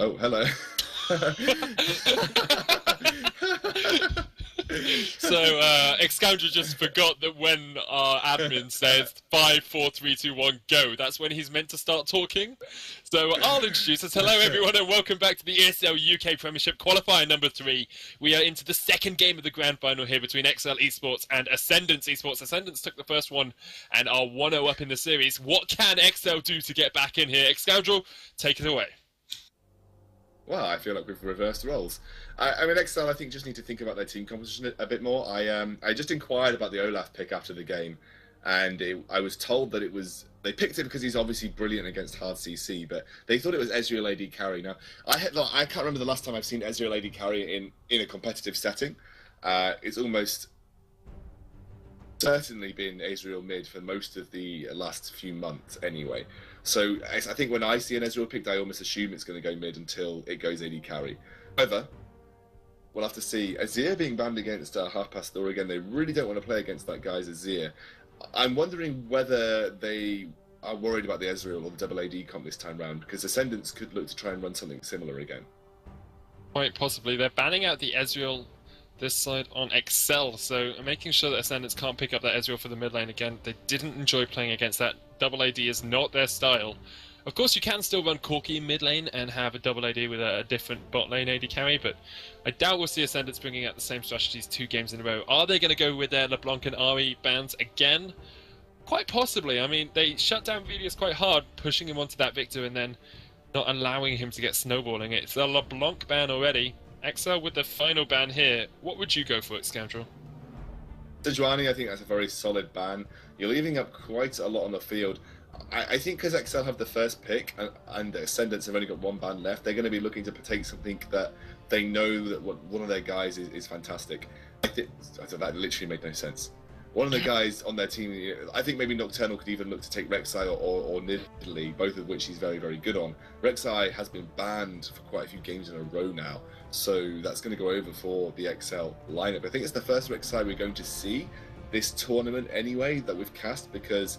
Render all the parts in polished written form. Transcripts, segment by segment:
Oh, hello. So, exCounter just forgot that when our admin says 5, 4, 3, 2, 1, go, that's when he's meant to start talking. So I'll introduce us. Hello, everyone, and welcome back to the ESL UK Premiership Qualifier number 3. We are into the second game of the grand final here between exceL eSports and Ascendance eSports. Ascendance took the first one and are 1-0 up in the series. What can exceL do to get back in here? exCounter, take it away. Well, I feel like we've reversed roles. I mean, exceL, I think, just need to think about their team composition a bit more. I just inquired about the Olaf pick after the game, and I was told that they picked it because he's obviously brilliant against hard CC, but they thought it was exceL AD carry. Now, I can't remember the last time I've seen exceL AD carry in a competitive setting. It's almost certainly been exceL mid for most of the last few months anyway. So I think when I see an exceL picked, I almost assume it's going to go mid until it goes AD carry. However, we'll have to see. Azir being banned against Half Past Thor again, they really don't want to play against that guy's Azir. I'm wondering whether they are worried about the exceL or the double AD comp this time round, because Ascendance could look to try and run something similar again. Quite possibly. They're banning out the exceL this side on exceL, so making sure that Ascendance can't pick up that exceL for the mid lane again. They didn't enjoy playing against that. Double AD is not their style. Of course, you can still run Corki in mid lane and have a double AD with a different bot lane AD carry, but I doubt we'll see Ascendance bringing out the same strategies 2 games in a row. Are they going to go with their LeBlanc and Ahri bans again? Quite possibly. I mean, they shut down Vidius quite hard, pushing him onto that Victor and then not allowing him to get snowballing. It's a LeBlanc ban already. exceL with the final ban here. What would you go for, exCounter? Sejuani, I think that's a very solid ban. You're leaving up quite a lot on the field. I think because exceL have the first pick and Ascendance have only got 1 ban left, they're going to be looking to take something that they know that one of their guys is fantastic. I think that literally made no sense. One of the guys on their team, I think maybe Nocturnal could even look to take rek'Sai or Nidalee, both of which he's very, very good on. rek'Sai has been banned for quite a few games in a row now, so that's going to go over for the exceL lineup. I think it's the first rek'Sai we're going to see this tournament anyway that we've cast, because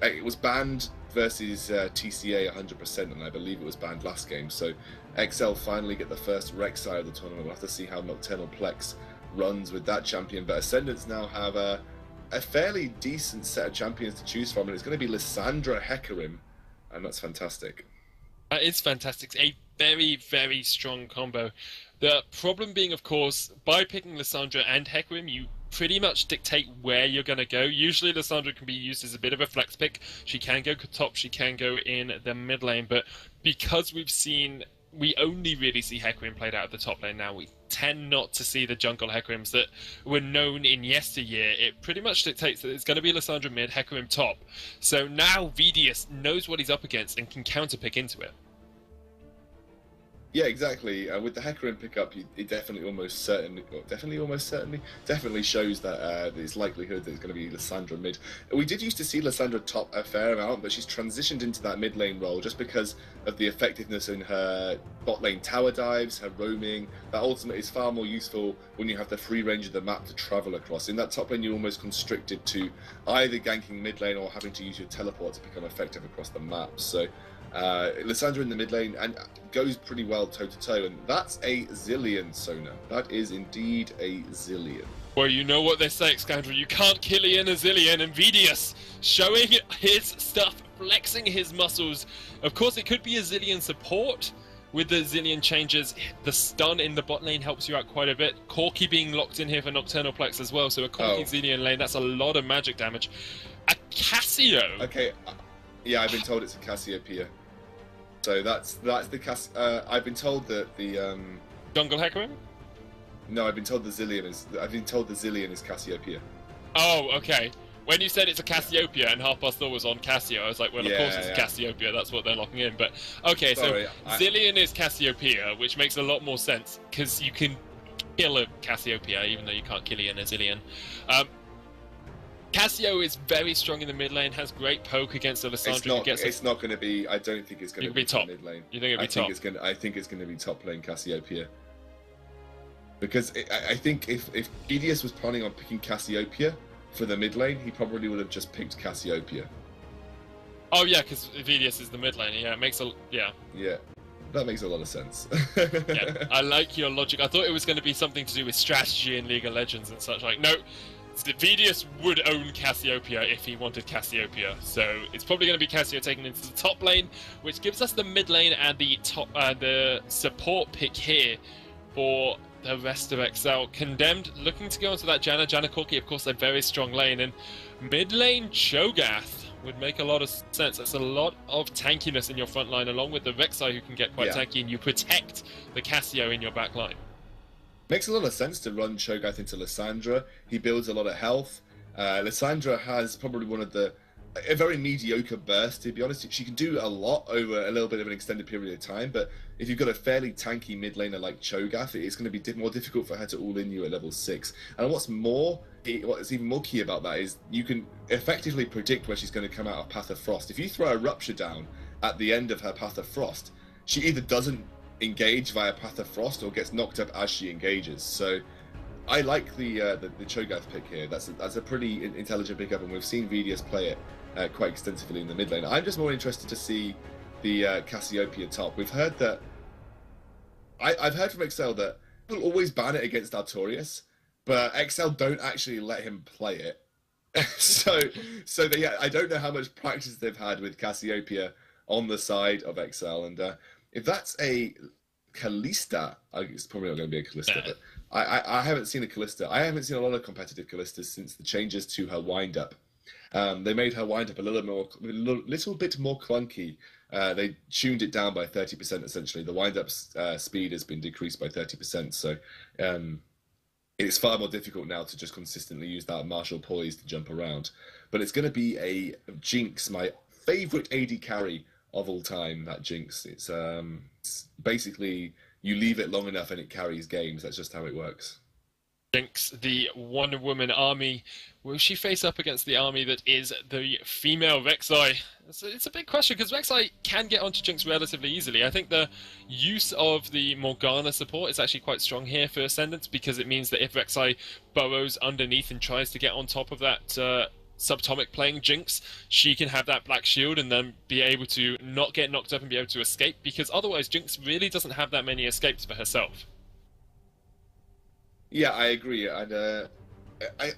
it was banned versus TCA 100%, and I believe it was banned last game. So exceL finally get the first rek'Sai of the tournament. We'll have to see how Nocturnal Plex runs with that champion, but Ascendance now have a fairly decent set of champions to choose from, and it's going to be Lissandra Hecarim, and that's fantastic. That is fantastic. A very, very strong combo. The problem being, of course, by picking Lissandra and Hecarim, you pretty much dictate where you're going to go. Usually Lissandra can be used as a bit of a flex pick. She can go top, she can go in the mid lane, but because we only really see Hecarim played out of the top lane now, we tend not to see the jungle Hecarims that were known in yesteryear. It pretty much dictates that it's going to be Lissandra mid, Hecarim top. So now Vidius knows what he's up against and can counterpick into it. Yeah, exactly. With the Hecarim pickup, it definitely shows that there's likelihood that it's going to be Lissandra mid. We did used to see Lissandra top a fair amount, but she's transitioned into that mid lane role just because of the effectiveness in her bot lane tower dives, her roaming. That ultimately is far more useful when you have the free range of the map to travel across. In that top lane, you're almost constricted to either ganking mid lane or having to use your teleport to become effective across the map. So Lissandra in the mid lane and goes pretty well toe-to-toe, and that's a Zilean, Sona. That is indeed a Zilean. Well, you know what they say, exCounter, you can't kill a Zilean, and Vidius showing his stuff, flexing his muscles. Of course, it could be a Zilean support. With the Zilean changes, the stun in the bot lane helps you out quite a bit. Corki being locked in here for Nocturnal Plex as well, so a Corki Zilean lane, that's a lot of magic damage. A Cassio! Okay, yeah, I've been told it's a Cassiopeia. So that's the I've been told that the Jungle Hecarim? No, I've been told the Zilean is Cassiopeia. Oh, okay. When you said it's a Cassiopeia and Half Past Thor was on Cassio, I was like, well, of course it's Cassiopeia, that's what they're locking in. But, okay, sorry, so Zilean is Cassiopeia, which makes a lot more sense, because you can kill a Cassiopeia, even though you can't kill a Zilean. Cassio is very strong in the mid lane, has great poke against Lissandra. It's not going to be. I don't think it's going to be top mid lane. You think it'll be top? I think it's going to be top lane Cassiopeia. Because I think if Vidius was planning on picking Cassiopeia for the mid lane, he probably would have just picked Cassiopeia. Oh yeah, because Vidius is the mid lane. Yeah, it makes a Yeah. That makes a lot of sense. Yeah, I like your logic. I thought it was going to be something to do with strategy in League of Legends and such. Like, no, Vidius would own Cassiopeia if he wanted Cassiopeia. So it's probably going to be Cassio taken into the top lane, which gives us the mid lane and the support pick here for the rest of exceL. Condemned looking to go into that Janna Corki, of course, a very strong lane, and mid lane Cho'Gath would make a lot of sense. That's a lot of tankiness in your front line, along with the Rek'Sai, who can get quite tanky, and you protect the Cassio in your back line. Makes a lot of sense to run Cho'Gath into Lissandra. He builds a lot of health. Lissandra has probably a very mediocre burst, to be honest. She can do a lot over a little bit of an extended period of time, but if you've got a fairly tanky mid laner like Cho'Gath, it's going to be more difficult for her to all-in you at level 6. And what's even more key about that is you can effectively predict where she's going to come out of Path of Frost. If you throw a Rupture down at the end of her Path of Frost, she either doesn't engage via Path of Frost or gets knocked up as she engages. So I like the Cho'Gath pick here. That's a pretty intelligent pickup, and we've seen Vidius play it quite extensively in the mid lane. I'm just more interested to see the Cassiopeia top. We've heard that I've heard from exceL that people always ban it against Artorias, but exceL don't actually let him play it. so I don't know how much practice they've had with Cassiopeia on the side of exceL, and if that's a Kalista, it's probably not going to be a Kalista, but I haven't seen a Kalista. I haven't seen a lot of competitive Kalistas since the changes to her wind-up. They made her wind-up a little bit more clunky. They tuned it down by 30%, essentially. The wind-up speed has been decreased by 30%, so it's far more difficult now to just consistently use that martial poise to jump around. But it's going to be a Jinx, my favourite AD carry of all time, that Jinx. It's basically you leave it long enough and it carries games. That's just how it works. Jinx, the Wonder Woman army. Will she face up against the army that is the female Rek'Sai? It's a big question, because Rek'Sai can get onto Jinx relatively easily. I think the use of the Morgana support is actually quite strong here for Ascendance, because it means that if Rek'Sai burrows underneath and tries to get on top of that subatomic playing Jinx, she can have that black shield and then be able to not get knocked up and be able to escape, because otherwise Jinx really doesn't have that many escapes for herself. Yeah, I agree, and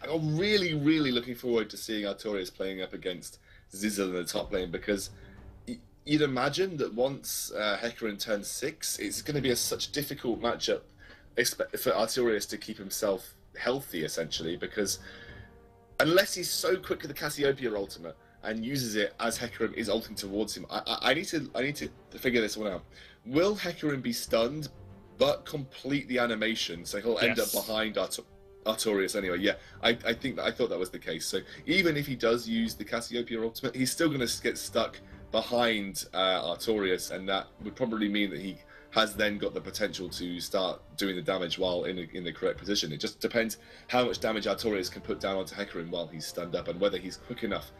I'm really, really looking forward to seeing Artorias playing up against Zizzle in the top lane, because you'd imagine that once Hecarim turns 6, it's going to be such a difficult matchup for Artorias to keep himself healthy, essentially, because unless he's so quick with the Cassiopeia ultimate and uses it as Hecarim is ulting towards him, I need to figure this one out. Will Hecarim be stunned but complete the animation, so he'll end up behind Artorias anyway? Yeah, I thought that was the case. So even if he does use the Cassiopeia ultimate, he's still going to get stuck behind Artorias, and that would probably mean that he has then got the potential to start doing the damage while in the correct position. It just depends how much damage Artorias can put down onto Hecarim while he's stunned up, and whether he's quick enough.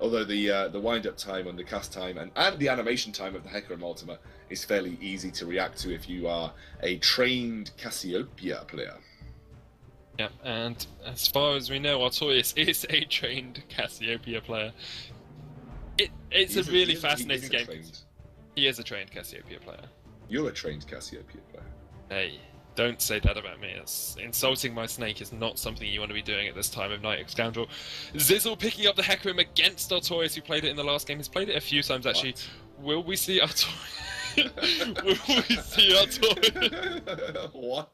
Although the wind-up time and the cast time and the animation time of the Hecarim ultimate is fairly easy to react to if you are a trained Cassiopeia player. Yeah, and as far as we know, Artorias is a trained Cassiopeia player. It's a really fascinating game. He is a trained Cassiopeia player. You're a trained Cassiopeia player. Hey, don't say that about me. Insulting my snake is not something you want to be doing at this time of night, scoundrel. Zizzle picking up the Hecarim against Artorias, who played it in the last game. He's played it a few times, actually. What? Will we see Artorias? Will we see Artorias? What?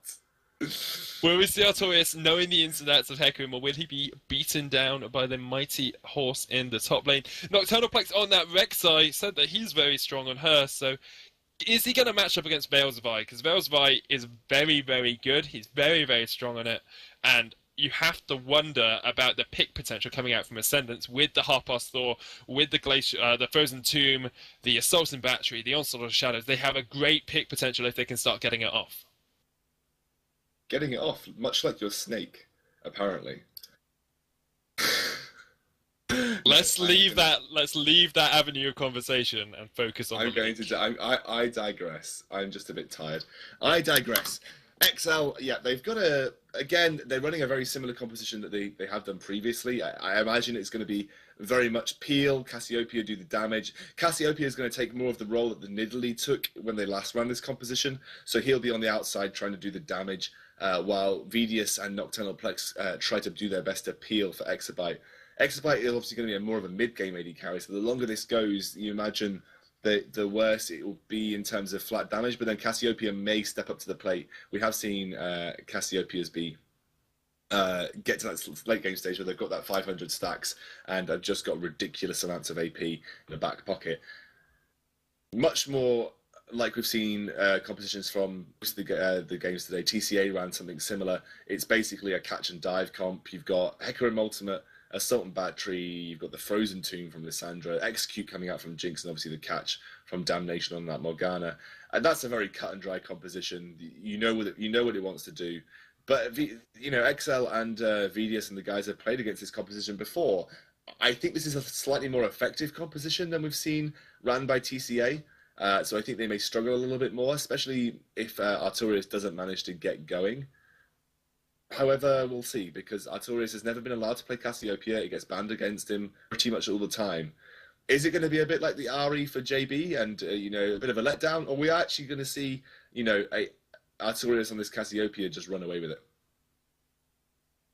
Will we see Artorias knowing the ins and outs of Hecarim, or will he be beaten down by the mighty horse in the top lane? Nocturnal Plex on that Rek'Sai said that he's very strong on her, so is he going to match up against Veilsvai? Because Veilsvai is very, very good. He's very, very strong on it. And you have to wonder about the pick potential coming out from Ascendance with the Harpass Thor, with the Glacier, the Frozen Tomb, the Assault and Battery, the Onslaught of Shadows. They have a great pick potential if they can start getting it off. Getting it off, much like your snake, apparently. Let's leave that avenue of conversation and focus on. I digress. I'm just a bit tired. I digress. exceL, yeah, they've got they're running a very similar composition that they have done previously. I imagine it's going to be very much peel, Cassiopeia do the damage. Cassiopeia is going to take more of the role that the Nidalee took when they last ran this composition, so he'll be on the outside trying to do the damage, while Vidius and Nocturnal Plex try to do their best to peel for exabyte. Exabyte is obviously going to be more of a mid-game AD carry, so the longer this goes, you imagine the worse it will be in terms of flat damage, but then Cassiopeia may step up to the plate. We have seen Cassiopeia's get to that late game stage where they've got that 500 stacks and have just got ridiculous amounts of AP in the back pocket. Much more like we've seen compositions from the games today. TCA ran something similar. It's basically a catch and dive comp. You've got Hecarim Ultimate, Assault and Battery, you've got the Frozen Tomb from exeCute Execute coming out from Jinx, and obviously the catch from Damnation on that Morgana. And that's a very cut and dry composition. You know what it wants to do. But exeL and Vidius and the guys have played against this composition before. I think this is a slightly more effective composition than we've seen ran by TCA. So I think they may struggle a little bit more, especially if Artorias doesn't manage to get going. However, we'll see, because Artorias has never been allowed to play Cassiopeia. It gets banned against him pretty much all the time. Is it going to be a bit like the RE for JB and, a bit of a letdown? Or are we actually going to see, Artorias on this Cassiopeia just run away with it?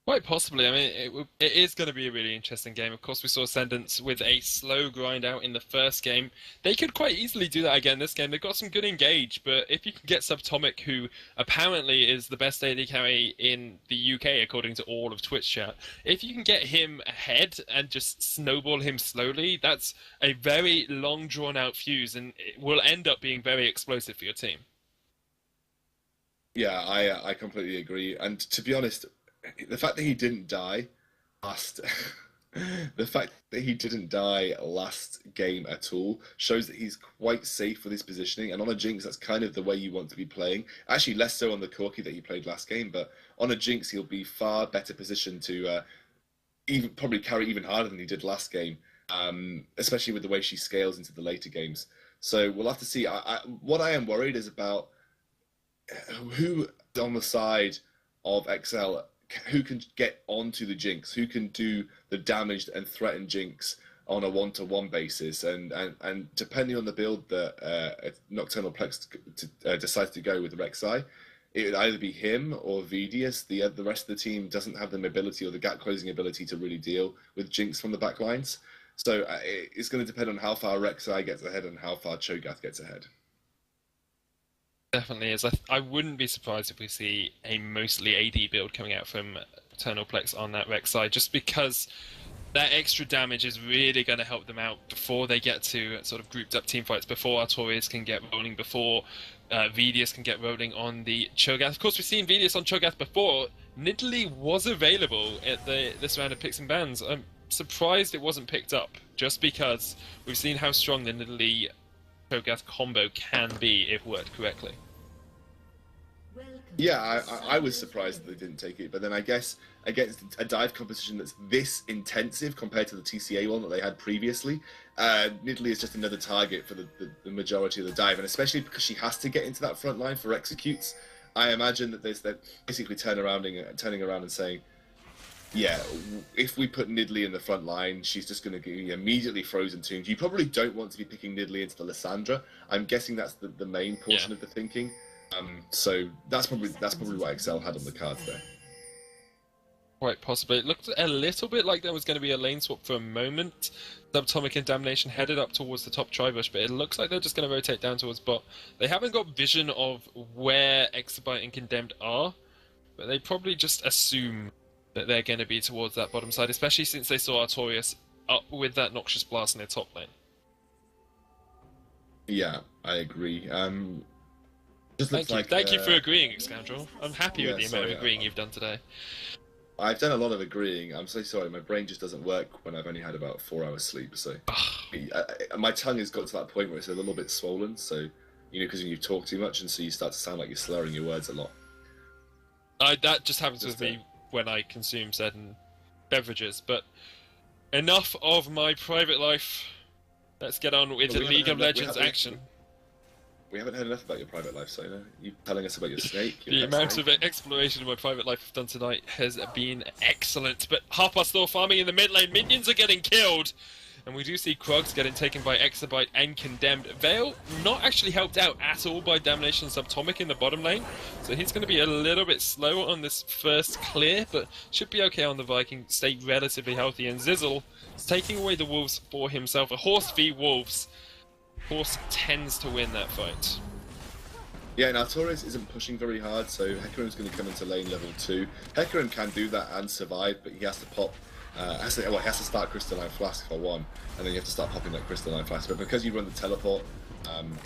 Quite possibly. I mean, it is going to be a really interesting game. Of course, we saw Ascendance with a slow grind out in the first game. They could quite easily do that again this game. They've got some good engage, but if you can get Subtomic, who apparently is the best AD carry in the UK, according to all of Twitch chat, if you can get him ahead and just snowball him slowly, that's a very long, drawn-out fuse, and it will end up being very explosive for your team. Yeah, I completely agree. And to be honest, the fact that he didn't die last game at all shows that he's quite safe with his positioning, and on a Jinx that's kind of the way you want to be playing. Actually less so on the Corki that he played last game, but on a Jinx he'll be far better positioned to even probably carry even harder than he did last game, especially with the way she scales into the later games. So we'll have to see. What I am worried is about who on the side of exeL, who can get onto the Jinx, who can do the damage and threaten Jinx on a one-to-one basis, and depending on the build that Nocturnal Plex decides to go with Rek'Sai, it would either be him or Vidius. The rest of the team doesn't have the mobility or the gap closing ability to really deal with Jinx from the back lines. So it's going to depend on how far Rek'Sai gets ahead and how far Cho'Gath gets ahead. Definitely is. I wouldn't be surprised if we see a mostly AD build coming out from Eternal Plex on that Rek'Sai, just because that extra damage is really going to help them out before they get to sort of grouped up team fights, before Artorias can get rolling, before Vidius can get rolling on the Cho'Gath. Of course, we've seen Vidius on Cho'Gath before. Nidalee was available at this round of picks and bans. I'm surprised it wasn't picked up, just because we've seen how strong the Nidalee Cho'Gath combo can be if worked correctly. Yeah, I was surprised that they didn't take it, but then I guess against a dive composition that's this intensive compared to the TCA one that they had previously, Nidalee is just another target for the majority of the dive, and especially because she has to get into that front line for executes. I imagine that they're basically turning around and saying, yeah, if we put Nidalee in the front line, she's just going to be immediately Frozen Tombed. You probably don't want to be picking Nidalee into the Lissandra. I'm guessing that's the main portion of the thinking. So that's probably what exeL had on the cards there. Quite possibly. It looked a little bit like there was going to be a lane swap for a moment. Subtomic and Damnation headed up towards the top Tribush, but it looks like they're just going to rotate down towards bot. They haven't got vision of where Exabyte and Condemned are, but they probably just assume that they're going to be towards that bottom side, especially since they saw Artorias up with that Noxious Blast in their top lane. Yeah, I agree. Thank you for agreeing, exCandrel. I'm happy with the amount of agreeing you've done today. I've done a lot of agreeing. I'm so sorry. My brain just doesn't work when I've only had about 4 hours sleep. So my tongue has got to that point where it's a little bit swollen. So, because you talk too much, and so you start to sound like you're slurring your words a lot. That just happens with me when I consume certain beverages. But enough of my private life. Let's get on with the League of Legends action. We haven't heard enough about your private life, Sona. You telling us about your snake? The amount of exploration of my private life I've done tonight has been excellent. But Harper still farming in the mid lane. Minions are getting killed. And we do see Krugs getting taken by Exabyte and condemned. Vale not actually helped out at all by Damnation Subatomic in the bottom lane. So he's going to be a little bit slower on this first clear, but should be okay on the Viking, stay relatively healthy. And exceL is taking away the Wolves for himself. A horse v Wolves. Horse tends to win that fight. Yeah, and Artorias isn't pushing very hard, so Hecarim's going to come into lane level 2. Hecarim can do that and survive, but he has to pop. He has to start Crystalline Flask for one, and then you have to start popping that Crystalline Flask. But because you run the teleport,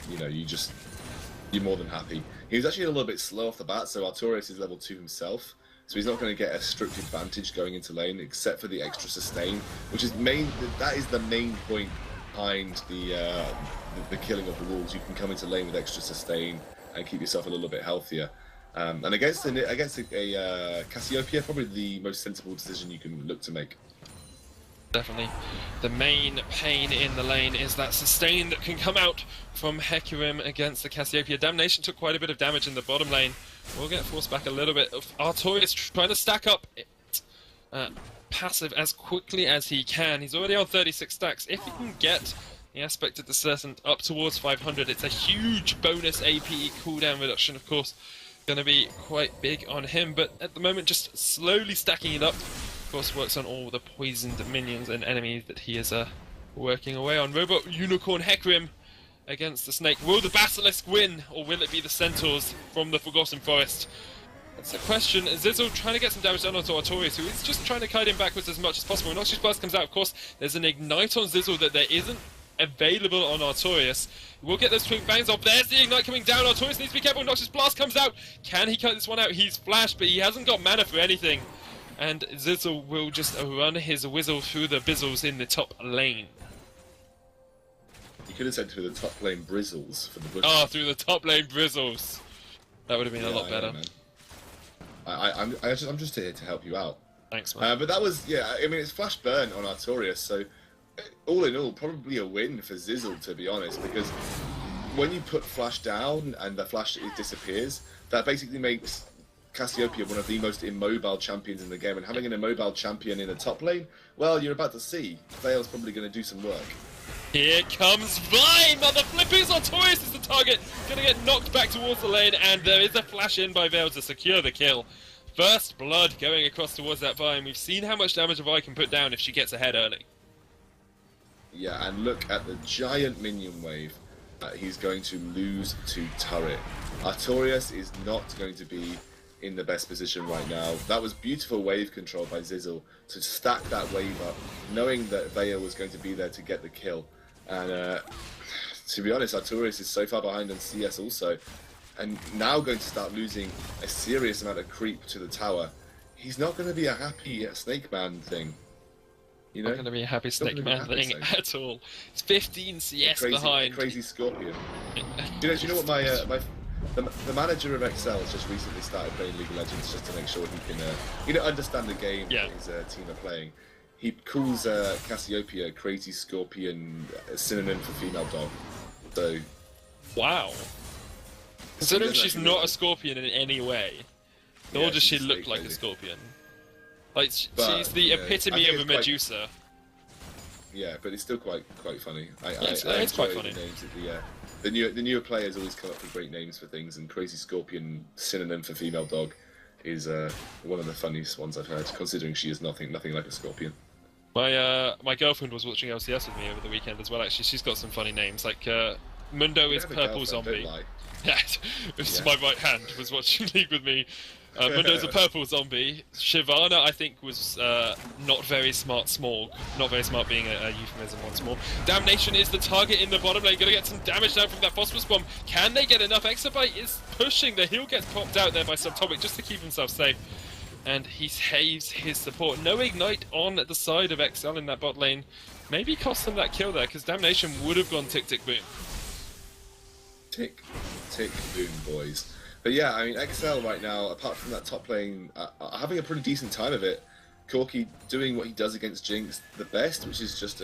you know, you're more than happy. He was actually a little bit slow off the bat, so Artorias is level 2 himself, so he's not going to get a strict advantage going into lane, except for the extra sustain, which is that is the main point behind the killing of the wolves. You can come into lane with extra sustain and keep yourself a little bit healthier. And against a Cassiopeia, probably the most sensible decision you can look to make. Definitely. The main pain in the lane is that sustain that can come out from Hecarim against the Cassiopeia. Damnation took quite a bit of damage in the bottom lane. We'll get forced back a little bit. Artorias trying to stack up passive as quickly as he can. He's already on 36 stacks. If he can get the Aspect of the Serpent up towards 500, it's a huge bonus AP cooldown reduction, of course. Going to be quite big on him, but at the moment just slowly stacking it up. Of course, works on all the poisoned minions and enemies that he is working away on. Robot Unicorn Hecarim against the Snake. Will the Basilisk win, or will it be the Centaurs from the Forgotten Forest? That's the question. exceL trying to get some damage done onto Artorias, who is just trying to kite him backwards as much as possible. When Noxious Blast comes out, of course, there's an Ignite on exceL that there isn't available on Artorias. We'll get those twin bangs off. There's the Ignite coming down. Artorias needs to be careful. Noxious Blast comes out. Can he cut this one out? He's flashed, but he hasn't got mana for anything. And exceL will just run his Whizzle through the Bizzles in the top lane. You could have said through the top lane Brizzles for the Bush. Oh, through the top lane Brizzles. That would have been a lot better. I'm just here to help you out. Thanks, man. But that was, yeah, I mean, it's flash burn on Artorias, so all in all, probably a win for exceL, to be honest, because when you put flash down and the flash disappears, that basically makes Cassiopeia one of the most immobile champions in the game, and having an immobile champion in the top lane, well, you're about to see. Vale's probably going to do some work. Here comes Vine! Mother flippers! Artorias is the target! Gonna get knocked back towards the lane, and there is a flash in by Vale to secure the kill. First blood going across towards that Vine. We've seen how much damage a Vine can put down if she gets ahead early. Yeah, and look at the giant minion wave that he's going to lose to turret. Artorias is not going to be in the best position right now. That was beautiful wave control by exceL to stack that wave up, knowing that Vale was going to be there to get the kill. And to be honest, Artorias is so far behind on CS also, and now going to start losing a serious amount of creep to the tower. He's not going to be a happy Snake Man thing. You know? Not going to be a happy Snake Man thing at all. It's 15 CS behind. Crazy Scorpion. Do you know what the manager of exceL has just recently started playing League of Legends just to make sure he can understand the game that his team are playing. He calls Cassiopeia Crazy Scorpion a synonym for female dog. So, wow. Considering she's not a scorpion in any way, nor does she look like a scorpion. Like she's the epitome of a Medusa. Yeah, but it's still quite funny. It's quite funny. The newer players always come up with great names for things, and Crazy Scorpion, synonym for female dog, is one of the funniest ones I've heard, considering she is nothing like a scorpion. My girlfriend was watching LCS with me over the weekend as well. Actually, she's got some funny names like Mundo is Purple Zombie. Yeah, my right hand was watching League with me. Mundo's a purple zombie. Shyvana, I think, was not very smart small. Not very smart being a euphemism once more. Damnation is the target in the bottom lane. Gonna get some damage down from that phosphorus bomb. Can they get enough? Exabyte is pushing. The heal gets popped out there by Subatomic just to keep himself safe. And he saves his support. No Ignite on the side of exceL in that bot lane. Maybe cost them that kill there, because Damnation would have gone tick, tick, boom. Tick, tick, boom, boys. But yeah, I mean, exceL right now, apart from that top lane, are having a pretty decent time of it. Corki doing what he does against Jinx the best, which is just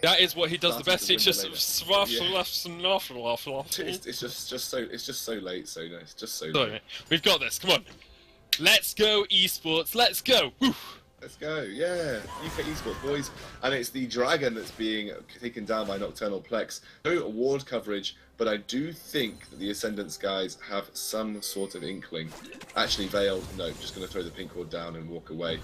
That is what he does the best. He just It's just so late, so no, it's just so late. We've got this. Come on, let's go esports. Let's go. Woo. Let's go, yeah, UK eSports, boys. And it's the Dragon that's being taken down by Nocturnal Plex. No award coverage, but I do think that the Ascendance guys have some sort of inkling. Actually, Veil, no, just going to throw the pink cord down and walk away.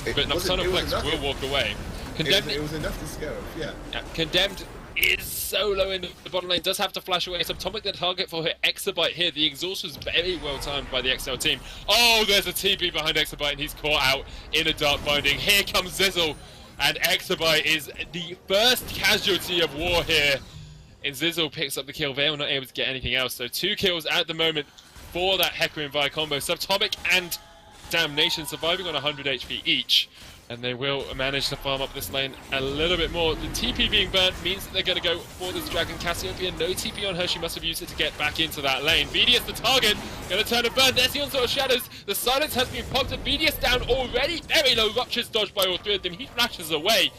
But Nocturnal Plex will walk away. Condemned, it was enough to scare him, yeah. Condemned is solo in the bottom lane, does have to flash away. Subtomic the target for her exabyte here. The exhaust was very well timed by the exceL team. Oh, there's a TP behind exabyte and he's caught out in a dark binding. Here comes Zizzle, and exabyte is the first casualty of war here. And Zizzle picks up the kill. They're not able to get anything else. So 2 kills at the moment for that Hecarim and Vi combo. Subtomic and Damnation surviving on 100 HP each. And they will manage to farm up this lane a little bit more. The TP being burnt means that they're going to go for this Dragon. Cassiopeia, no TP on her. She must have used it to get back into that lane. BDS the target. Going to turn and burn. There's the onslaught of shadows. The silence has been popped. And BDS down already. Very low. Rupture's dodged by all 3 of them. He flashes away.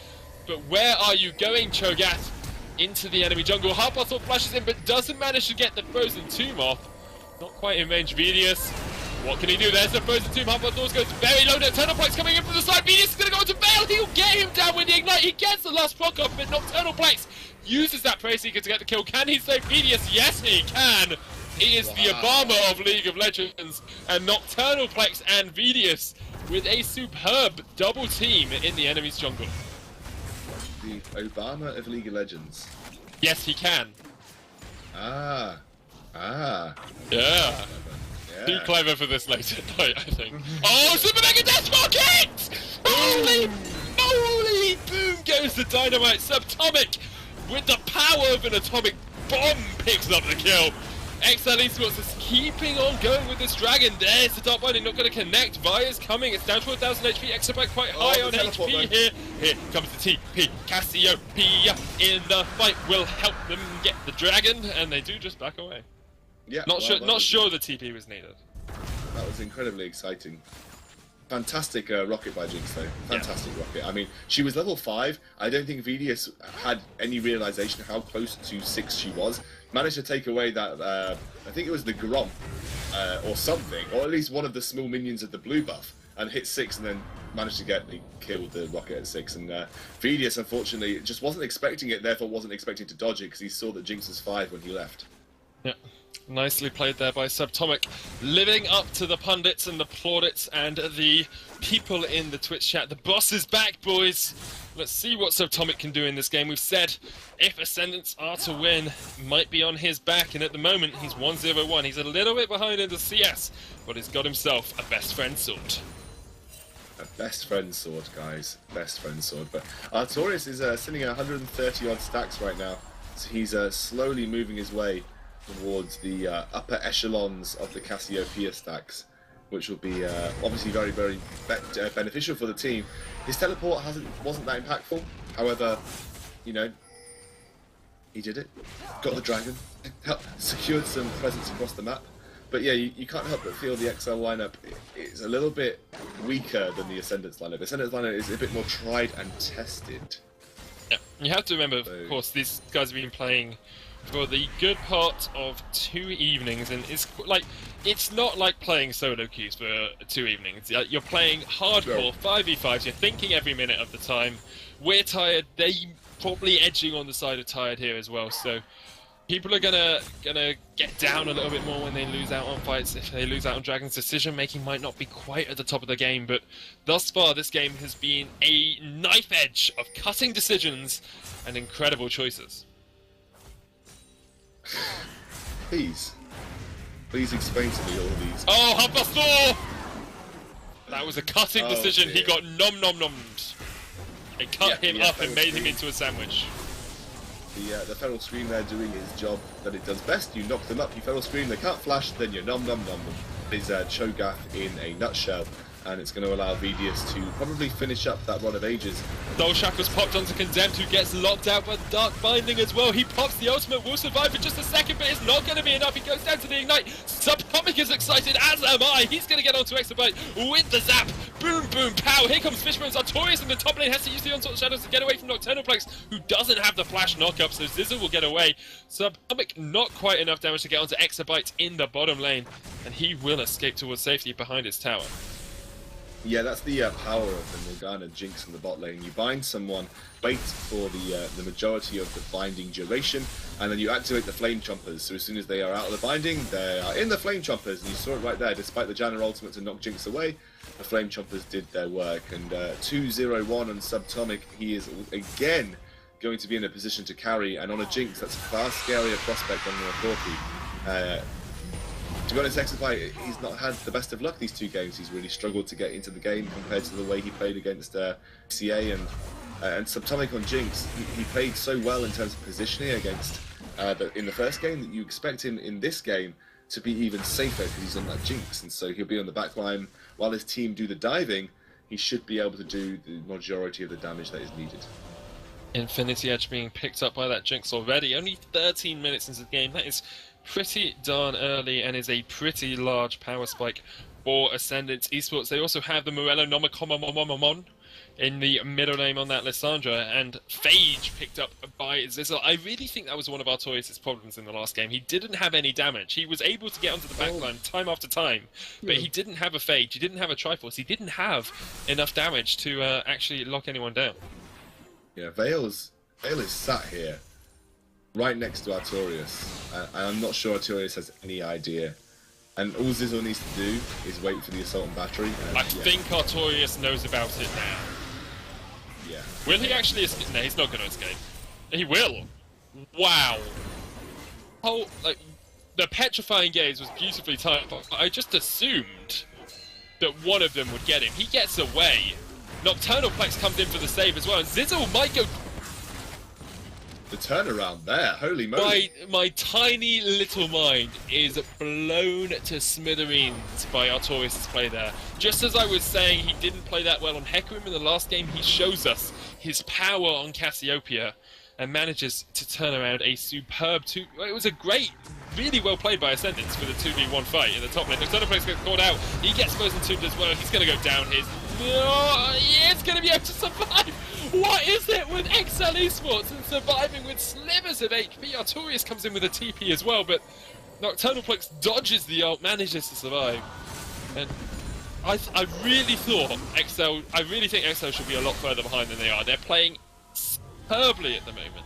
But where are you going, Cho'Gath? Into the enemy jungle. Harpasol flashes in, but doesn't manage to get the Frozen Tomb off. Not quite in range. BDS. What can he do? There's the Frozen Tomb. Harpasol goes very low. Nocturnal Plex coming in from the side. BDS is going to go into Veil. He'll get him down with the Ignite. He gets the last proc off, but Nocturnal Plex uses that Prey Seeker to get the kill. Can he save BDS? Yes, he can. He is the Obama of League of Legends. And Nocturnal Plex and BDS with a superb double team in the enemy's jungle. The Obama of League of Legends. Yes, he can. Yeah. Too clever for this late at night, I think. Oh, Super Mega Death Rocket! Holy! Boom goes the dynamite. Subtomic, with the power of an atomic bomb, picks up the kill. exceL eSports is keeping on going with this Dragon. There's the dark binding, not going to connect. Vi's coming. It's down to 1,000 HP. exabyte quite high on HP here. Here comes the TP. Cassiopeia in the fight will help them get the Dragon, and they do just back away. Yeah, not sure the TP was needed. That was incredibly exciting. Fantastic rocket by Jinx though. Fantastic rocket. I mean, she was level 5. I don't think VDS had any realization how close to 6 she was. Managed to take away that, I think it was the Grom, or something, or at least one of the small minions of the blue buff, and hit 6 and then managed to kill the rocket at 6. And VDS unfortunately just wasn't expecting it, therefore wasn't expecting to dodge it because he saw that Jinx was 5 when he left. Yeah. Nicely played there by Subtomic, living up to the pundits and the plaudits and the people in the Twitch chat. The boss is back, boys. Let's see what Subtomic can do in this game. We've said if Ascendance are to win, might be on his back, and at the moment he's 1-0-1. He's a little bit behind in the CS, but he's got himself a best friend sword. A best friend sword, guys. Best friend sword. But Artorias is sitting at 130 odd stacks right now, so he's slowly moving his way towards the upper echelons of the Cassiopeia stacks, which will be obviously very, very beneficial for the team. His teleport wasn't that impactful. However, you know, he did it. Got the Dragon, secured some presence across the map. But yeah, you can't help but feel the exceL lineup is a little bit weaker than the Ascendance lineup. The Ascendance lineup is a bit more tried and tested. Yeah, you have to remember, of course, these guys have been playing for the good part of 2 evenings, and it's not like playing solo queues for 2 evenings. You're playing hardcore 5v5s, you're thinking every minute of the time. We're tired, they're probably edging on the side of tired here as well, so people are gonna get down a little bit more when they lose out on fights. If they lose out on Dragons, decision making might not be quite at the top of the game, but thus far this game has been a knife edge of cutting decisions and incredible choices. Please explain to me all of these. Oh, Harpasol! That was a cutting decision. Dear. He got nom-nom-nommed. It cut him up and made him into a sandwich. The Feral Scream there doing his job that it does best. You knock them up, you Feral Scream, they can't flash, then you nom-nom-nom them. Is Cho'Gath in a nutshell. and it's going to allow Vidius to probably finish up that run of ages. Soul Shackles popped onto Condemned, who gets locked out by Dark Binding as well. He pops the ultimate, will survive for just a second, but it's not going to be enough. He goes down to the Ignite. Subatomic is excited, as am I. He's going to get onto exabyte with the zap. Boom, boom, pow. Here comes Fishbone's Artorias in the top lane. Has to use the Onslaught Shadows to get away from Nocturnal Plex, who doesn't have the flash knockup, so Zizzle will get away. Subatomic not quite enough damage to get onto exabyte in the bottom lane, and he will escape towards safety behind his tower. Yeah, that's the power of the Morgana Jinx in the bot lane. You bind someone, wait for the majority of the binding duration, and then you activate the Flame Chompers. So as soon as they are out of the binding, they are in the Flame Chompers, and you saw it right there. Despite the Janna ultimate to knock Jinx away, the Flame Chompers did their work. And 2-0-1 on Subatomic, he is again going to be in a position to carry, and on a Jinx, that's a far scarier prospect than an Authority. To be honest, exabyte, he's not had the best of luck these two games. He's really struggled to get into the game compared to the way he played against CA and Subatomic on Jinx. He played so well in terms of positioning against in the first game that you expect him in this game to be even safer because he's on that Jinx, and so he'll be on the back line while his team do the diving. He should be able to do the majority of the damage that is needed. Infinity Edge being picked up by that Jinx already. Only 13 minutes into the game. That is pretty darn early and is a pretty large power spike for Ascendance eSports. They also have the Morello Nomakomamomomon in the middle lane on that Lissandra, and Phage picked up by Zizzle. I really think that was one of Artorias' problems in the last game. He didn't have any damage. He was able to get onto the backline time after time, but he didn't have a Phage, he didn't have a Triforce, he didn't have enough damage to actually lock anyone down. Yeah, Vale is sat here right next to Artorias, and I'm not sure Artorias has any idea. And all Zizzle needs to do is wait for the Assault and Battery. And, I think Artorias knows about it now. Yeah. Will he actually escape? No, he's not going to escape. He will. Wow. Oh, like, the petrifying gaze was beautifully timed, but I just assumed that one of them would get him. He gets away. Nocturnal Plex comes in for the save as well, and Zizzle might go... The turnaround there, holy moly. My tiny little mind is blown to smithereens by Artorias' play there. Just as I was saying he didn't play that well on Hecarim in the last game, he shows us his power on Cassiopeia and manages to turn around a superb it was a great, really well played by Ascendance for the 2v1 fight in the top lane. Nocturnal Plex gets called out, he gets frozen tubed as well, he's going to go down his... He's going to be able to survive! What is it with exceL eSports and surviving with slivers of HP? Artorias comes in with a TP as well, but Nocturnal Plex dodges the ult, manages to survive. And I really thought exceL... I really think exceL should be a lot further behind than they are. They're playing superbly at the moment.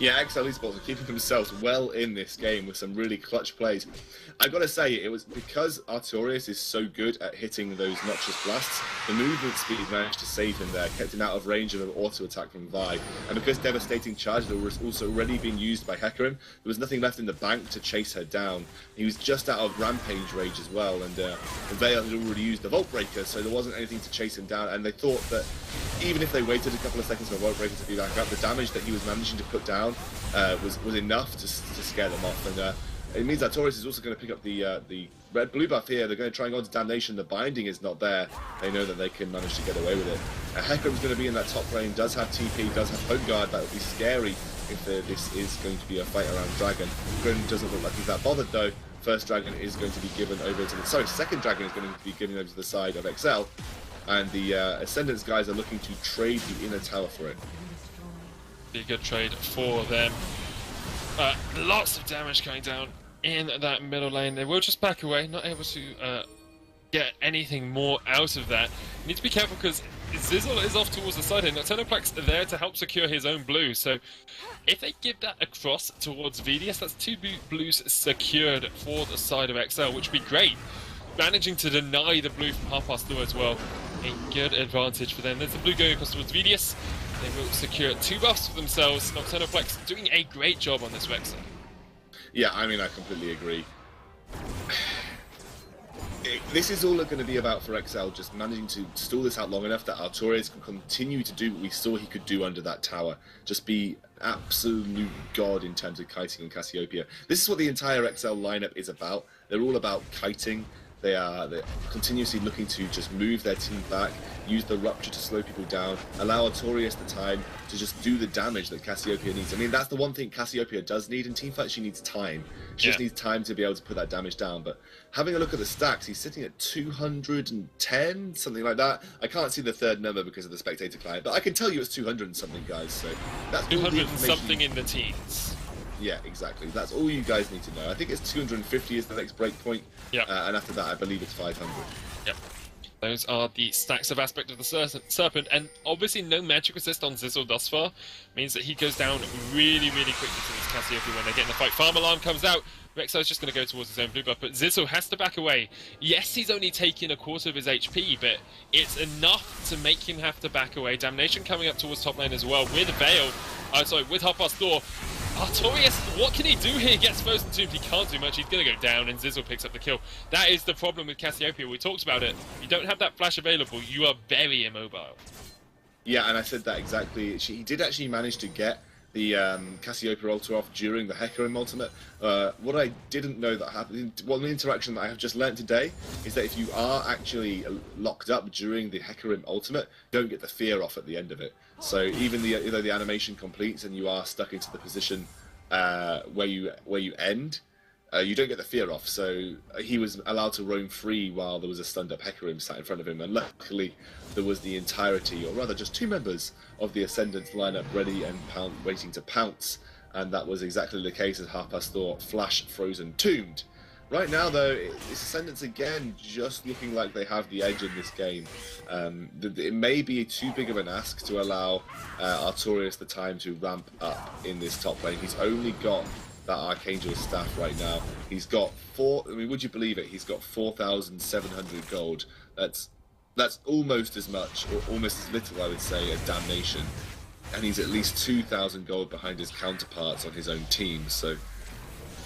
Yeah, exceL eSports are keeping themselves well in this game with some really clutch plays. I've got to say, it was because Artorias is so good at hitting those noxious blasts, the movement speed managed to save him there, kept him out of range of an auto-attack from Vi. And because Devastating Charge was also already being used by Hecarim, there was nothing left in the bank to chase her down. He was just out of Rampage rage as well, and Vale had already used the Vault Breaker, so there wasn't anything to chase him down, and they thought that even if they waited a couple of seconds for the Vault Breaker to be back up, the damage that he was managing to put down was enough to scare them off. And it means that Taurus is also going to pick up the red-blue buff here. They're going to try and go into Damnation. The binding is not there. They know that they can manage to get away with it. Hecarim's going to be in that top lane, does have TP, does have Home Guard. That would be scary if this is going to be a fight around Dragon. Grin doesn't look like he's that bothered though. First Dragon is going to be given over to the... Sorry, second Dragon is going to be given over to the side of exceL. And the Ascendance guys are looking to trade the inner tower for it. Be a good trade for them. Lots of damage going down in that middle lane. They will just back away, not able to get anything more out of that. You need to be careful because Zizzle is off towards the side here. Nocturnal Plex there to help secure his own blue. So if they give that across towards Vidius, that's 2 blues secured for the side of exceL, which would be great. Managing to deny the blue from half past through as well. A good advantage for them. There's the blue going across towards Vidius. They will secure 2 buffs for themselves. Nocturnal Plex doing a great job on this Vexen. Yeah, I mean, I completely agree. This is all going to be about for exceL, just managing to stall this out long enough that Artorias can continue to do what we saw he could do under that tower. Just be absolute god in terms of kiting and Cassiopeia. This is what the entire exceL lineup is about. They're all about kiting They're continuously looking to just move their team back, use the rupture to slow people down, allow Artorias the time to just do the damage that Cassiopeia needs. I mean, that's the one thing Cassiopeia does need in teamfights. She needs time. She just needs time to be able to put that damage down. But having a look at the stacks, he's sitting at 210, something like that. I can't see the third number because of the spectator client, but I can tell you it's 200 and something, guys. So that's 200 and something in the teens. Yeah, exactly. That's all you guys need to know. I think it's 250 is the next breakpoint. Yeah. And after that, I believe it's 500. Yep. Those are the stacks of Aspect of the Serpent, and obviously no magic resist on exceL thus far means that he goes down really, really quickly to this Cassiopeia when they get in the fight. Farm Alarm comes out. exceL's just going to go towards his own blue buff, but exceL has to back away. Yes, he's only taking a quarter of his HP, but it's enough to make him have to back away. Damnation coming up towards top lane as well with Veil. With Half-Past Thor. Artorias, what can he do here? He gets Frozen Tomb, he can't do much, he's going to go down, and exceL picks up the kill. That is the problem with Cassiopeia, we talked about it. You don't have that flash available, you are very immobile. Yeah, and I said that exactly. He did actually manage to get the Cassiopeia ultra off during the Hecarim ultimate. What I didn't know that happened, one interaction that I have just learned today, is that if you are actually locked up during the Hecarim ultimate, you don't get the fear off at the end of it. So even though the animation completes and you are stuck into the position where you end, you don't get the fear off. So he was allowed to roam free while there was a stunned up Hecarim sat in front of him, and luckily there was the entirety, or rather just 2 members of the Ascendance lineup ready and waiting to pounce, and that was exactly the case as Half-Past Thor flash Frozen Tombed. Right now, though, it's Ascendance again just looking like they have the edge in this game. It may be too big of an ask to allow Artorias the time to ramp up in this top lane. He's only got that Archangel staff right now. He's got would you believe it? He's got 4,700 gold. That's almost as much, or almost as little, I would say, as Damnation. And he's at least 2,000 gold behind his counterparts on his own team. So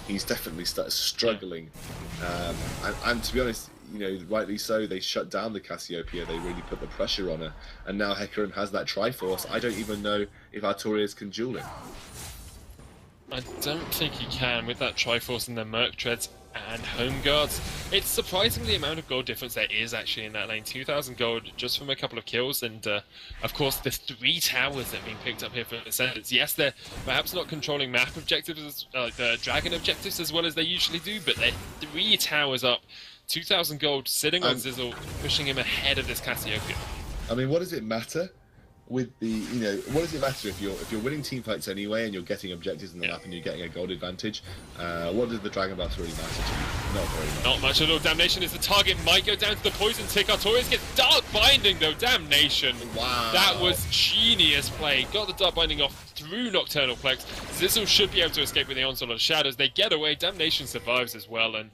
he's definitely started struggling, and to be honest, rightly so. They shut down the Cassiopeia. They really put the pressure on her, and now Hecarim has that Triforce. I don't even know if Artorias can duel it. I don't think he can with that Triforce and the Merc Treads and Home Guards. It's surprising the amount of gold difference there is actually in that lane. 2,000 gold just from a couple of kills, and of course the 3 towers that are being picked up here for Ascendance. Yes, they're perhaps not controlling map objectives, the dragon objectives as well as they usually do, but they're 3 towers up. 2,000 gold sitting on exceL, pushing him ahead of this Cassiopeia. I mean, what does it matter? With the, what does it matter if you're winning team fights anyway and you're getting objectives in the map and you're getting a gold advantage? What does the Dragon Buffs really matter to you? Not very much. Not much at all. Damnation is the target. Might go down to the poison tick. Artorias gets Dark Binding though. Damnation. Wow. That was genius play. Got the Dark Binding off through Nocturnal Plex. exceL should be able to escape with the Onslaught of Shadows. They get away. Damnation survives as well, and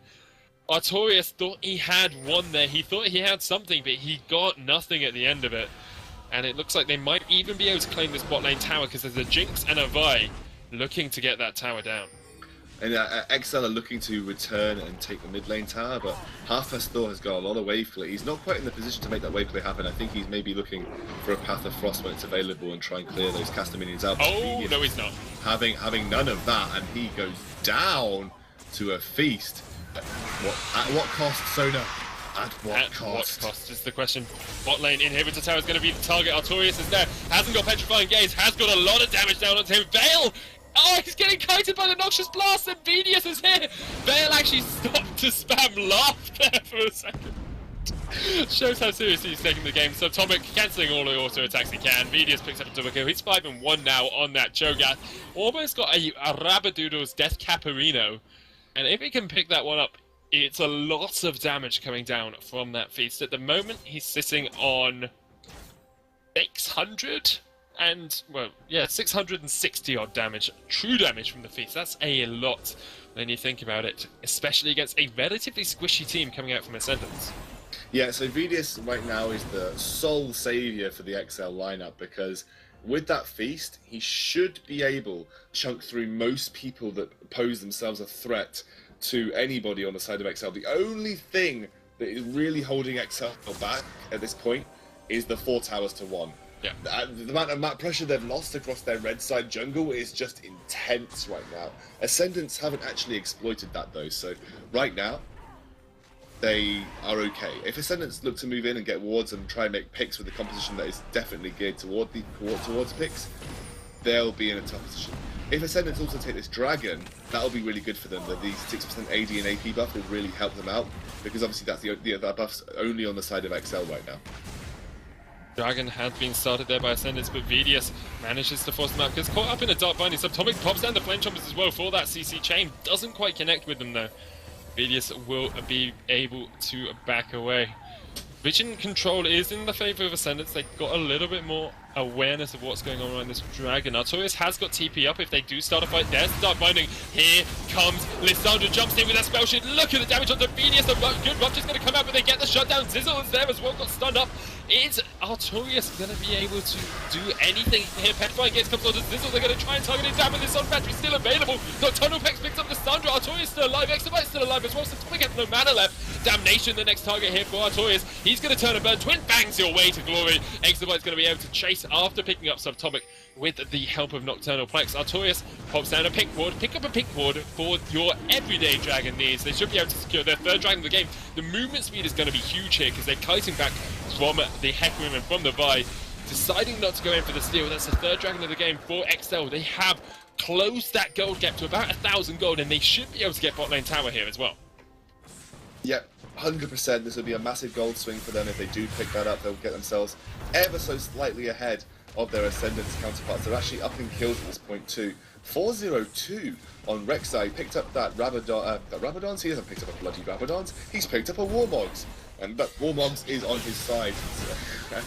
Artorias thought he had one there. He thought he had something, but he got nothing at the end of it. And it looks like they might even be able to claim this bot lane tower because there's a Jinx and a Vi looking to get that tower down. And exceL are looking to return and take the mid lane tower, but Half-Past Thor has got a lot of wave play. He's not quite in the position to make that wave play happen. I think he's maybe looking for a Path of Frost when it's available and try and clear those caster minions out. Oh, no he's not. Having none of that, and he goes down to a feast. At what cost, Sona? At what cost is the question. Bot lane inhibitor tower is going to be the target. Artorias is there. Hasn't got Petrifying Gaze. Has got a lot of damage down onto him. Veil! Oh, he's getting kited by the Noxious Blast, and Vedius is here. Veil actually stopped to spam laugh there for a second. Shows how seriously he's taking the game. Subatomic cancelling all the auto attacks he can. Vedius picks up a double kill. He's 5-1 now on that Cho'Gath. Almost got a Rabadoodle's Death Caparino. And if he can pick that one up, it's a lot of damage coming down from that feast. At the moment, he's sitting on 600 and, well, yeah, 660 odd damage. True damage from the feast. That's a lot when you think about it, especially against a relatively squishy team coming out from Ascendance. Yeah, so Vedius right now is the sole saviour for the exceL lineup, because with that feast, he should be able to chunk through most people that pose themselves a threat to anybody on the side of exceL. The only thing that is really holding exceL back at this point is the 4 towers to 1. Yeah. The amount of map pressure they've lost across their red side jungle is just intense right now. Ascendance haven't actually exploited that though, so right now, they are okay. If Ascendance look to move in and get wards and try and make picks with a composition that is definitely geared towards picks, they'll be in a tough position. If Ascendance also take this Dragon, that'll be really good for them. That the 6% AD and AP buff will really help them out, because obviously that's that buff's only on the side of exceL right now. Dragon had been started there by Ascendance, but VDS manages to force them out. Gets caught up in a dark binding. Subatomic pops down the Flame Chompers as well for that CC chain. Doesn't quite connect with them though. VDS will be able to back away. Vision control is in the favour of Ascendance. They've got a little bit more awareness of what's going on around this Dragon. Artorias has got TP up if they do start a fight. There's the dark binding. Here comes Lissandra, jumps in with that spell shield. Look at the damage on the VDS. The good Rupture's going to come out, but they get the shutdown. Zizzle is there as well, got stunned up. Is Artorias going to be able to do anything here? Petrifying Gates comes on to Zizzle. They're going to try and target it down, but this on battery still available. Nocturnal Pex picks up Lissandra. Artorias still alive. exabyte's still alive as well, so Atomic has no mana left. Damnation, the next target here for Artorias. He's going to turn and burn. Twin bangs your way to glory. exabyte's going to be able to chase after picking up Subatomic with the help of Nocturnal Plex. Artorias pops down a pick ward. Pick up a pick ward for your everyday Dragon needs. They should be able to secure their third Dragon of the game. The movement speed is going to be huge here because they're kiting back from the Hecarim and from the Vi. Deciding not to go in for the steal. That's the third Dragon of the game for exceL. They have closed that gold gap to about 1,000 gold, and they should be able to get bot lane tower here as well. Yep, 100%. This will be a massive gold swing for them if they do pick that up. They'll get themselves ever so slightly ahead of their Ascendance counterparts. They're actually up in kills at this point too. 402 on Rek'Sai. Picked up that Rabadons. He hasn't picked up a bloody Rabadons. He's picked up a Warmogs. And that Warmogs is on his side.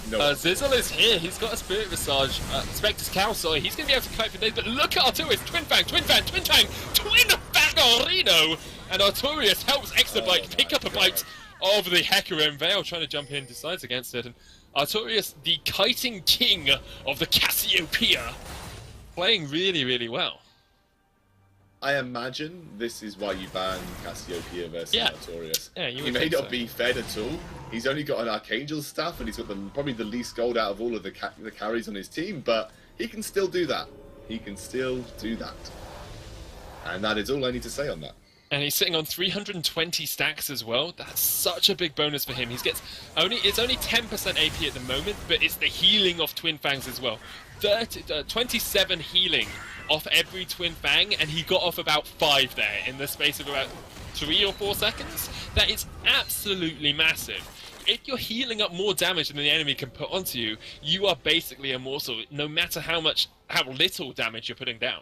No. Zizzle is here. He's got a Spirit Visage. Spectre's Cow, sorry. He's going to be able to kite for days. But look at Artorias. Twin Fang, Twin Fang, Twin Fang, Twin Fangorino. And Artorias helps exabyte pick up a bite of the Hecarim. Veil trying to jump in, decides against it. And Artorias, the kiting king of the Cassiopeia, playing really, really well. I imagine this is why you ban Cassiopeia versus Artorias. Yeah, he may not be fed at all. He's only got an Archangel staff, and he's got probably the least gold out of all of the carries on his team, but he can still do that. He can still do that. And that is all I need to say on that. And he's sitting on 320 stacks as well. That's such a big bonus for him. It's only 10% AP at the moment, but it's the healing of Twin Fangs as well. 27 healing off every Twin Fang, and he got off about 5 there in the space of about 3 or 4 seconds. That is absolutely massive. If you're healing up more damage than the enemy can put onto you, you are basically immortal, no matter how little damage you're putting down.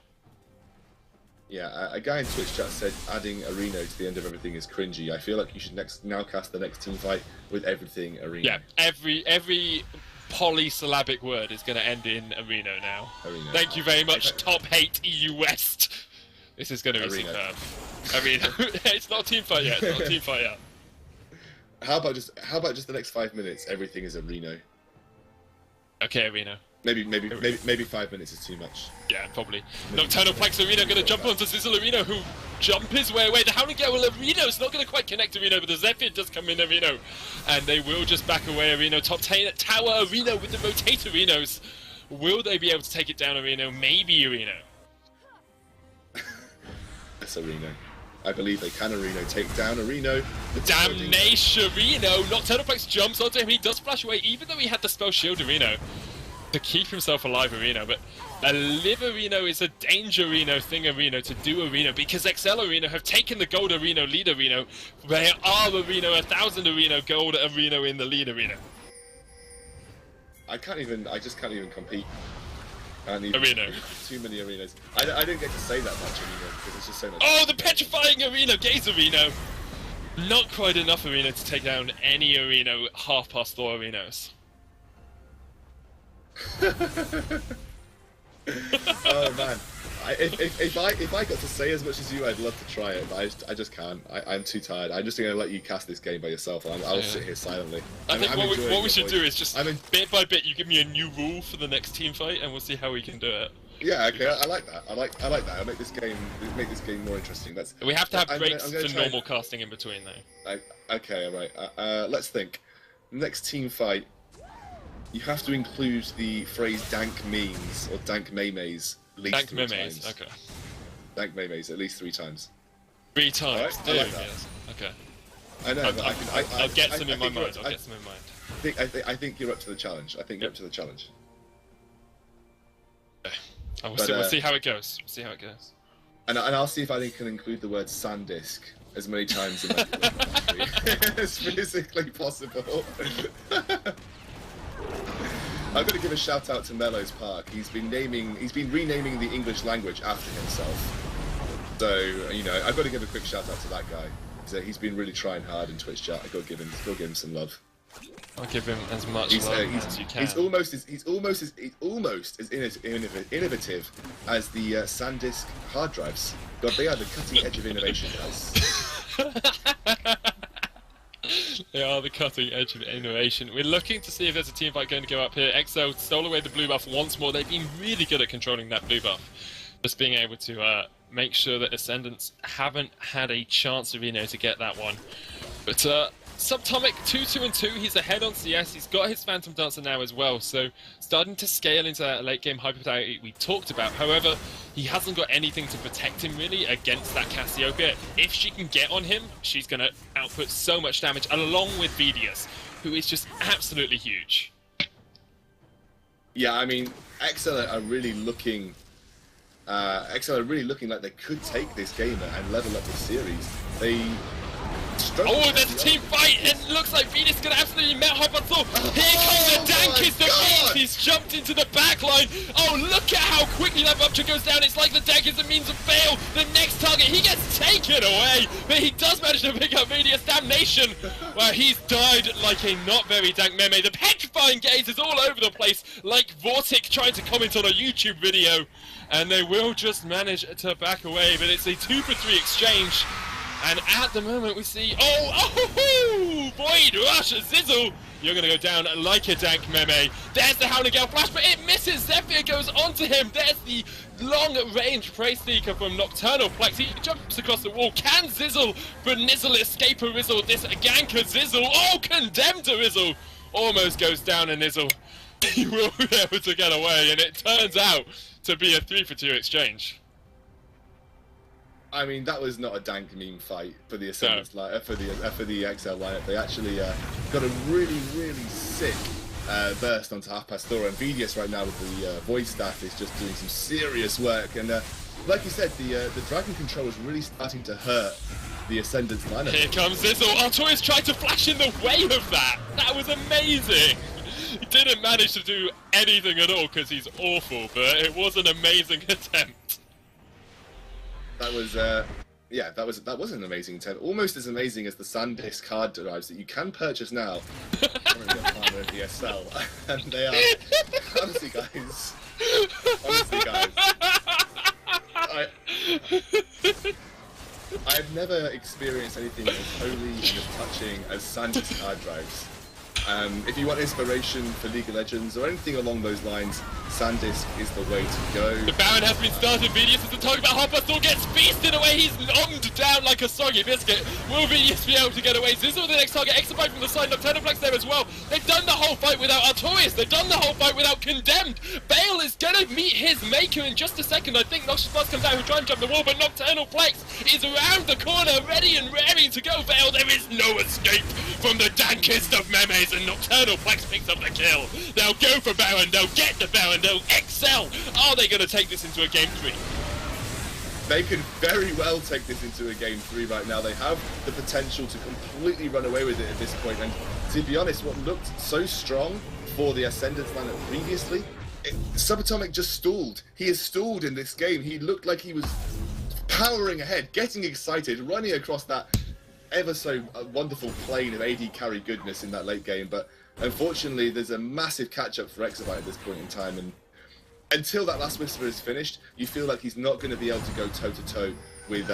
Yeah, a guy in Twitch chat said adding Arena to the end of everything is cringy. I feel like you should now cast the next team fight with everything Arena. Yeah, every polysyllabic word is going to end in Arena now. Arena. Thank you very much, Top Hate EU West. This is going to be superb. Arena. It's not team fight yet. It's not team fight yet. How about just the next 5 minutes? Everything is Arena. Okay, Arena. Maybe 5 minutes is too much. Yeah, probably. Nocturnal Plex Arena going to jump onto Zizzle Arena, who jump his way away. The Howling Gale Areno's not going to quite connect Arena, but the Zephyr does come in Arena. And they will just back away Arena. Top 10 Tower Arena with the Rotate Arenos. Will they be able to take it down Arena? Maybe Arena. That's Arena. I believe they can Arena take down Arena. Damnation Arena! Nocturnal Plex jumps onto him. He does flash away, even though he had the spell shield Arena to keep himself alive Arena, but a live Arena is a danger Arena thing Arena to do Arena, because exceL Arena have taken the gold Arena lead Arena. They are Arena 1,000 Arena gold Arena in the lead Arena. I just can't even compete. Arena. Too many Arenas. I don't get to say that much Arena because it's just so much. Oh, the petrifying Arena, Gaze Arena. Not quite enough Arena to take down any Arena half past 4 Arenas. Oh man, if I got to say as much as you, I'd love to try it, but I just can't. I'm too tired. I'm just going to let you cast this game by yourself. I'll sit here silently. I think what we should do is just bit by bit, you give me a new rule for the next team fight, and we'll see how we can do it. Yeah, okay, I like that. I like that. I'll make this game more interesting. We have to have breaks for normal casting in between, though. Okay, all right. Let's think. Next team fight. You have to include the phrase dank memes or dank memes at least 3 times. Okay. Dank memes at least 3 times. 3 times. Right? I like that. Yes. Okay. I know. I'll get some in my mind. I'll get some in mind. I think you're up to the challenge. I think you're up to the challenge. We'll see how it goes. We'll see how it goes. And I'll see if I can include the word SanDisk as many times in as physically possible. I'm going to give a shout out to Mellows Park. He's been renaming the English language after himself. So you know, I've got to give a quick shout out to that guy. He's been really trying hard in Twitch chat. I've got to give him some love. I'll give him as much love as you can. He's almost as innovative as the SanDisk hard drives. God, they are the cutting edge of innovation, guys. They are the cutting edge of innovation. We're looking to see if there's a team fight going to go up here. exceL stole away the blue buff once more. They've been really good at controlling that blue buff. Just being able to make sure that Ascendance haven't had a chance of being able to get that one. But Subtomic 2-2-2, he's ahead on CS, he's got his Phantom Dancer now as well, so starting to scale into that late game hyper we talked about. However, he hasn't got anything to protect him really against that Cassiopeia. If she can get on him, she's going to output so much damage, along with Vedius, who is just absolutely huge. Yeah, I mean, exceL are really looking like they could take this game and level up the series. They oh, there's a team fight, and it looks like Venus is going to absolutely melt Hyperthor. Here comes the Dankers, the means he's jumped into the back line. Oh, look at how quickly that rupture goes down. It's like the Dankers the means of fail. The next target, he gets taken away, but he does manage to pick up Venus. Damnation. Well, he's died like a not very dank meme. The petrifying gaze is all over the place, like Vortic trying to comment on a YouTube video, and they will just manage to back away, but it's a 2-for-3 exchange. And at the moment we see, Void Rush, zizzle! You're going to go down like a dank meme. There's the Howling Gale flash, but it misses. Zephyr goes onto him. There's the long-range Prey Seeker from Nocturnal Plex. He jumps across the wall. Can Zizzle for Nizzle escape a Rizzle? This ganker Zizzle. Oh, condemned to Rizzle. Almost goes down a Nizzle. He will be able to get away, and it turns out to be a 3-for-2 exchange. I mean, that was not a dank meme fight for the Ascendance lineup, for the exceL lineup. They actually got a really, really sick burst onto Half Past Thor, and Vedius right now with the voice staff is just doing some serious work. And like you said, the Dragon Control is really starting to hurt the Ascendance lineup. Here comes Zizzle. Artorias tried to flash in the way of that. That was amazing. He didn't manage to do anything at all because he's awful, but it was an amazing attempt. That was, that was an amazing attempt. Almost as amazing as the SanDisk hard drives that you can purchase now. Currently on partner at ESL, and they are honestly, guys. I've never experienced anything as holy and as touching as SanDisk hard drives. If you want inspiration for League of Legends or anything along those lines, SanDisk is the way to go. The Baron has been started. Vedius is the target, but Harpastor gets feasted away. He's nommed down like a soggy biscuit. Will Vedius be able to get away? Zizzle the next target. exceBite from the side. Nocturnal Plex there as well. They've done the whole fight without Artorias. They've done the whole fight without Condemned. Bale is going to meet his maker in just a second. I think Noxious Buzz comes out who try and jump the wall, but Nocturnal Plex is around the corner, ready and raring to go. Bale, there is no escape from the dankest of memes. And Nocturnal Plex picks up the kill. They'll go for Baron, they'll get the Baron, they'll exceL. Are they going to take this into a game 3? They could very well take this into a game 3 right now. They have the potential to completely run away with it at this point. And to be honest, what looked so strong for the Ascendance lineup previously, Subatomic just stalled. He has stalled in this game. He looked like he was powering ahead, getting excited, running across that ever so wonderful plane of AD carry goodness in that late game, but unfortunately there's a massive catch-up for exceBite at this point in time, and until that last Whisper is finished, you feel like he's not going to be able to go toe-to-toe with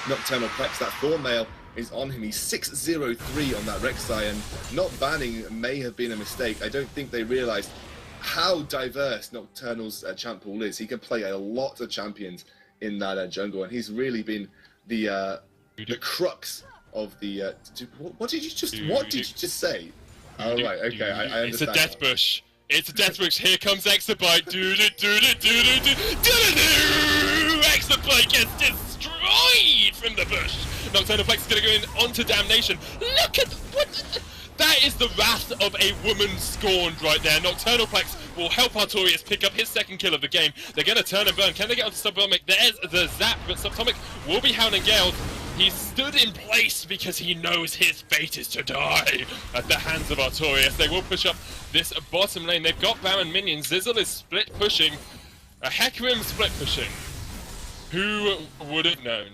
Nocturnal Plex. That Thornmail is on him. He's 6-0-3 on that Rek'Sai, and not banning may have been a mistake. I don't think they realised how diverse Nocturnal's champ pool is. He can play a lot of champions in that jungle, and he's really been the crux of the. What did you just say? Oh right, okay, I understand. It's a death bush. It's a death bush. Here comes exceBite. exceBite gets destroyed from the bush. Nocturnal Plex is going to go in onto Damnation. Look at what. That is the wrath of a woman scorned right there. Nocturnal Plex will help Artorias pick up his second kill of the game. They're going to turn and burn. Can they get onto Subatomic? There's the zap, but Subatomic will be hounding Gale. He stood in place because he knows his fate is to die at the hands of Artorias. They will push up this bottom lane. They've got Baron minions. ziXel is split pushing. A Hecarim split pushing. Who would have known?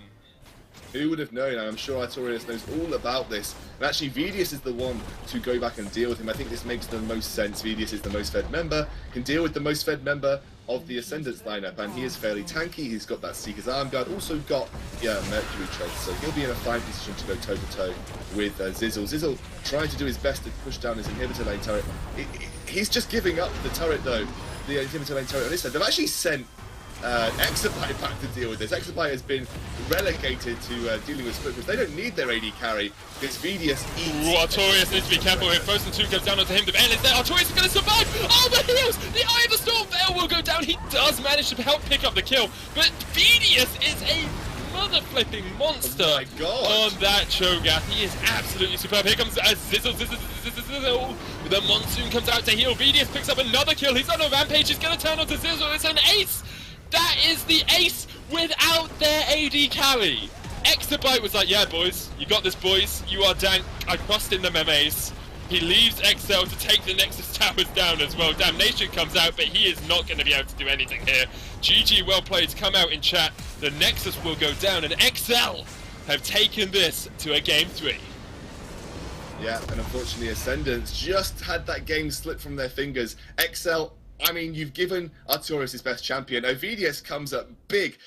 Who would have known? I'm sure Artorias knows all about this. And actually, Vidius is the one to go back and deal with him. I think this makes the most sense. Vidius is the most fed member, can deal with the most fed member of the Ascendance lineup, and he is fairly tanky. He's got that Seeker's Arm Guard, also got Mercury Tread, so he'll be in a fine position to go toe-to-toe with ziXel. ziXel trying to do his best to push down his inhibitor lane turret. He's just giving up the turret though, the inhibitor lane turret on this side. They've actually sent exabyte back to deal with this. exabyte has been relegated to dealing with split push. They don't need their AD carry because Vidius eats. Artorias needs to be careful here. Frozen 2 comes down onto him. The Veil is there. Artorias is going to survive. Oh, the heals! The Eye of the Storm Veil will go down. He does manage to help pick up the kill, but Vidius is a mother flipping monster on that Cho'Gath. He is absolutely superb. Here comes ziXel. The Monsoon comes out to heal. Vidius picks up another kill. He's on a rampage. He's going to turn onto ziXel. It's an ace. That is the ace without their AD carry. exabyte was like, yeah, boys, you got this, boys. You are dank. I trust in the memes. He leaves exceL to take the Nexus towers down as well. Damnation comes out, but he is not going to be able to do anything here. GG, well played. Come out in chat. The Nexus will go down, and exceL have taken this to a game 3. Yeah, and unfortunately Ascendance just had that game slip from their fingers. exceL, I mean, you've given Artorias his best champion. Vidius comes up big.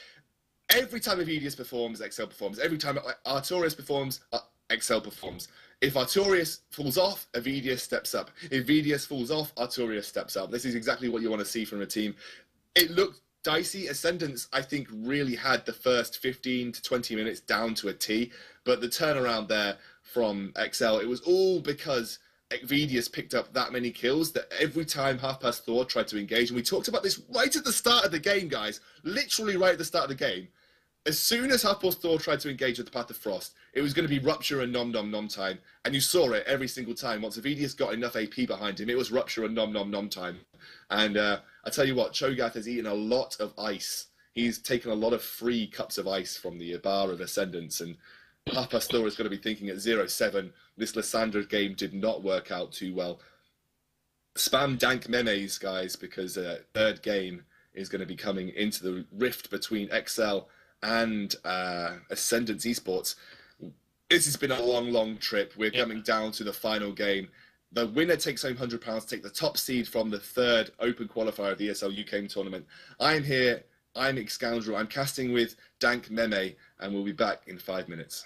Every time Vidius performs, exceL performs. Every time Artorias performs, exceL performs. If Artorias falls off, Vidius steps up. If Vidius falls off, Artorias steps up. This is exactly what you want to see from a team. It looked dicey. Ascendance, I think, really had the first 15 to 20 minutes down to a T, but the turnaround there from exceL, it was all because Vidius picked up that many kills that every time Half Past Thor tried to engage, and we talked about this right at the start of the game, guys, literally right at the start of the game, as soon as Half Past Thor tried to engage with the Path of Frost, it was going to be Rupture and Nom Nom Nom time, and you saw it every single time. Once Vidius got enough AP behind him, it was Rupture and Nom Nom Nom time. And I tell you what, Cho'Gath has eaten a lot of ice. He's taken a lot of free cups of ice from the bar of Ascendance, and Half Past Thor is going to be thinking at 0-7, this Lysandra game did not work out too well. Spam dank memes, guys, because third game is going to be coming into the rift between exceL and Ascendance eSports. This has been a long, long trip. We're coming down to the final game. The winner takes home £100 to take the top seed from the third open qualifier of the ESL UK tournament. I'm here. I'm exScoundrel. I'm casting with Dank Meme, and we'll be back in 5 minutes.